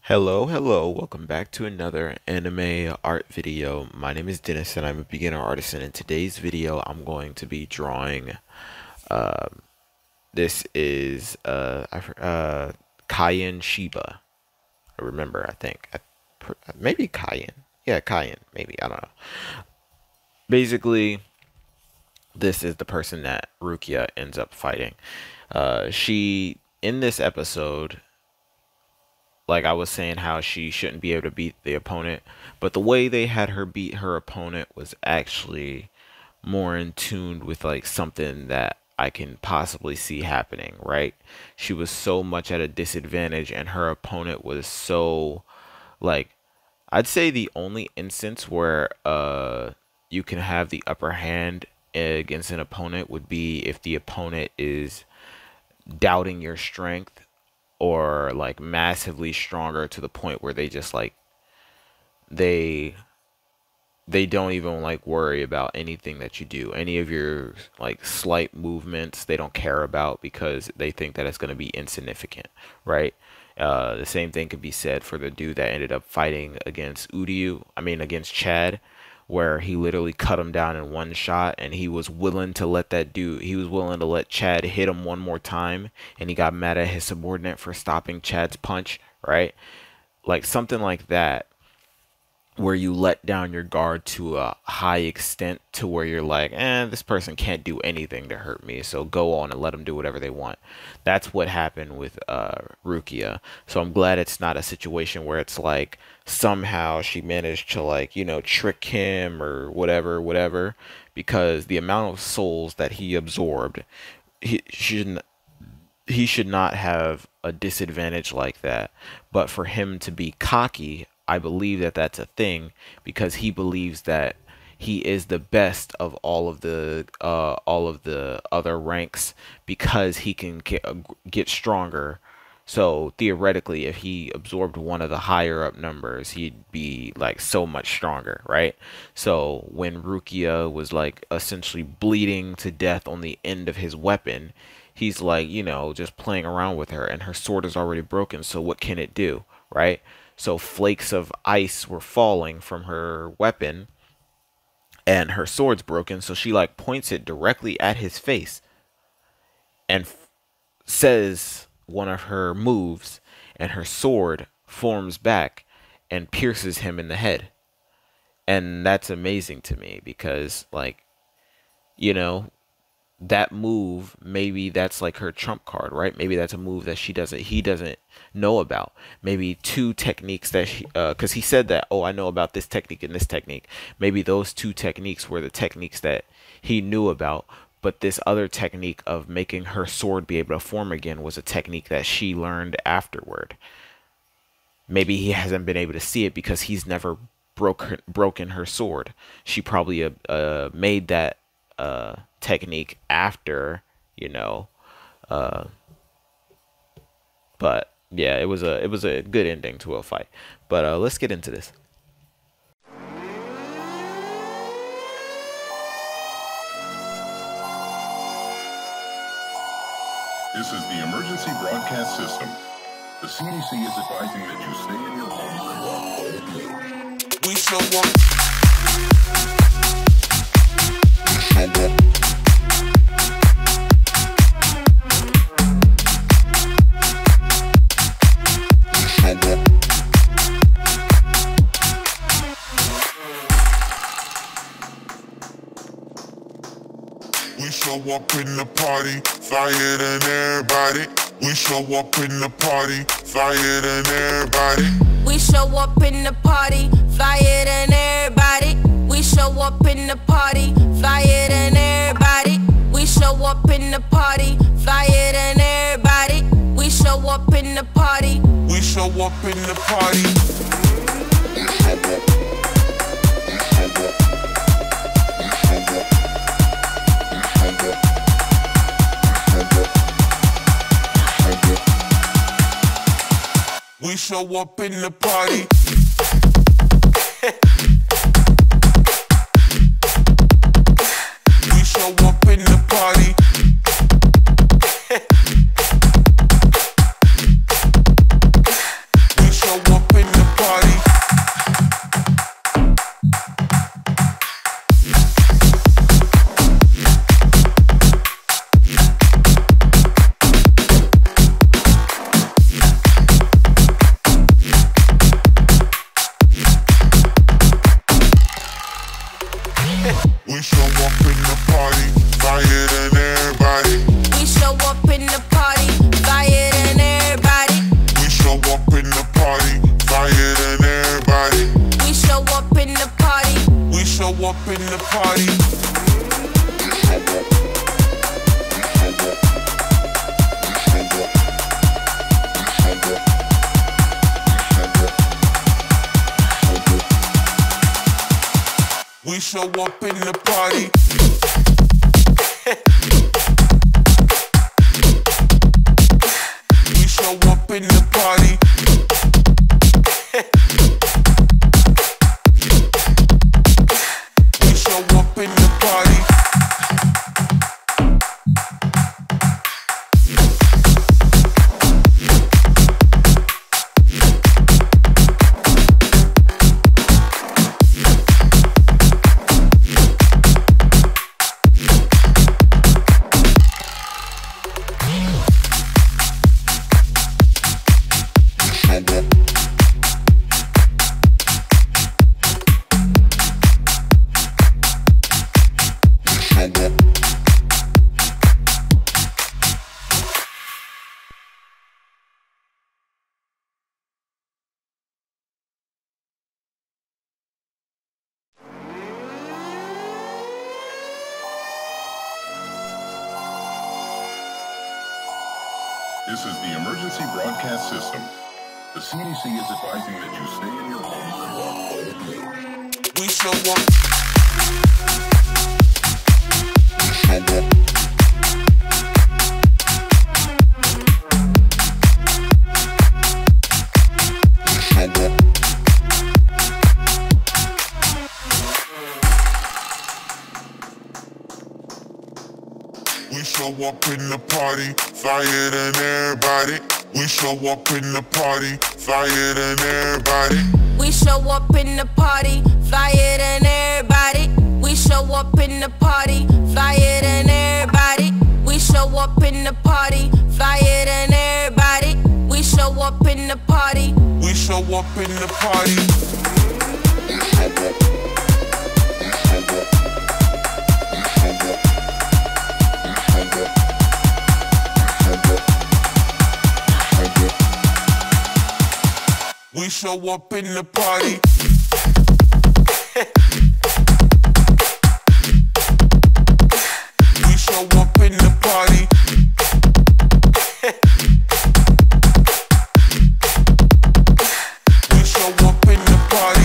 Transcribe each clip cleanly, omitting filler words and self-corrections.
Hello, welcome back to another anime art video. My name is Dennis and I'm a beginner artist, and in today's video I'm going to be drawing this is Cayenne Shiba. I think maybe Cayenne. Yeah, Cayenne, maybe, I don't know. Basically, this is the person that Rukia ends up fighting. She, in this episode, like I was saying, how she shouldn't be able to beat the opponent, but the way they had her beat her opponent was actually more in tune with like something that I can possibly see happening, right? She was so much at a disadvantage and her opponent was so, like, I'd say the only instance where you can have the upper hand against an opponent would be if the opponent is doubting your strength, or like massively stronger to the point where they just like they don't even like worry about anything that you do. Any of your like slight movements they don't care about because they think that it's going to be insignificant, right? The same thing could be said for the dude that ended up fighting against against Chad, where he literally cut him down in one shot, and he was willing to let Chad hit him one more time, and he got mad at his subordinate for stopping Chad's punch, right? Like something like that, where you let down your guard to a high extent to where you're like, this person can't do anything to hurt me, so go on and let them do whatever they want. That's what happened with Rukia. So I'm glad it's not a situation where it's like somehow she managed to, like, you know, trick him or whatever, because the amount of souls that he absorbed, he should not have a disadvantage like that. But for him to be cocky, I believe that that's a thing, because he believes that he is the best of all of the other ranks, because he can get stronger. So theoretically, if he absorbed one of the higher up numbers, he'd be like so much stronger, right? So when Rukia was like essentially bleeding to death on the end of his weapon, he's like, you know, just playing around with her, and her sword is already broken, so what can it do, right? So flakes of ice were falling from her weapon, and her sword's broken, so she like points it directly at his face and says one of her moves, and her sword forms back and pierces him in the head. And that's amazing to me, because, like, you know, that move, maybe that's like her trump card, right? Maybe that's a move that he doesn't know about. Maybe two techniques that because he said that, oh, I know about this technique and this technique. Maybe those two techniques were the techniques that he knew about, but this other technique of making her sword be able to form again was a technique that she learned afterward. Maybe he hasn't been able to see it because he's never broken her sword. She probably made that technique after, you know, but yeah, it was a good ending to a fight. But let's get into this. This is the emergency broadcast system. The CDC is advising that you stay in your homes. We show up. We show up in the party, flyer than everybody. We show up in the party, flyer than everybody. We show up in the party, flyer than everybody. We show up in the party, flyer than everybody. We show up in the party, flyer than everybody. We show up in the party. We show up in the party. We show up in the party. We show up in the party. We show up We show up in the party. We show up in the party. We show up in the party. This is the emergency broadcast system. The CDC is advising that you stay in your homes and walk all indoors. We show up. We show up in the party, flyer than everybody. We show up in the party, flyer than everybody. We show up in the party, flyer than everybody. We show up in the party, flyer than everybody. We show up in the party, flyer than everybody. We show up in the party. We show up in the party. We show up in the party. We show up in the party. We show up in the party.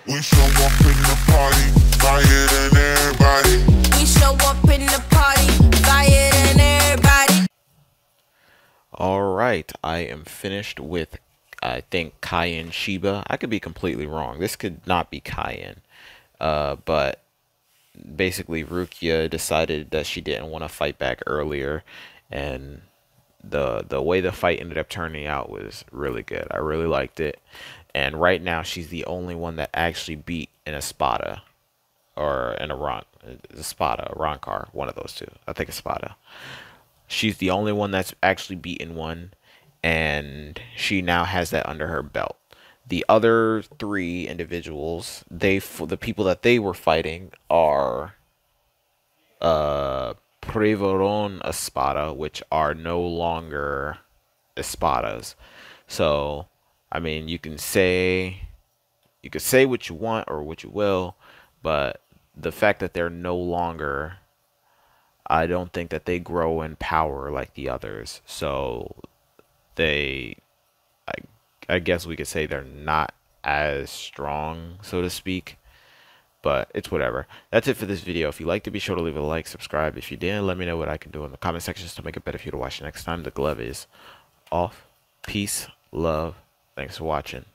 We show up in the party, flyer than everybody. We show up in the party, flyer than everybody. Alright, I am finished with, I think, Cayenne Shiba. I could be completely wrong. This could not be Cayenne. But basically Rukia decided that she didn't want to fight back earlier, and the way the fight ended up turning out was really good. I really liked it. And right now she's the only one that actually beat an Espada or an Espada, a Rankar, one of those two. I think Espada. She's the only one that's actually beaten one, and she now has that under her belt. The other three individuals, the people that they were fighting are Prevoron Espada, which are no longer Espadas. So, I mean, you could say what you want or what you will, but the fact that they're no longer, I don't think that they grow in power like the others. So I guess we could say they're not as strong, so to speak. But it's whatever. That's it for this video. If you liked it, be sure to leave a like, subscribe. If you didn't, let me know what I can do in the comment sections to make it better for you to watch next time. The glove is off. Peace, love. Thanks for watching.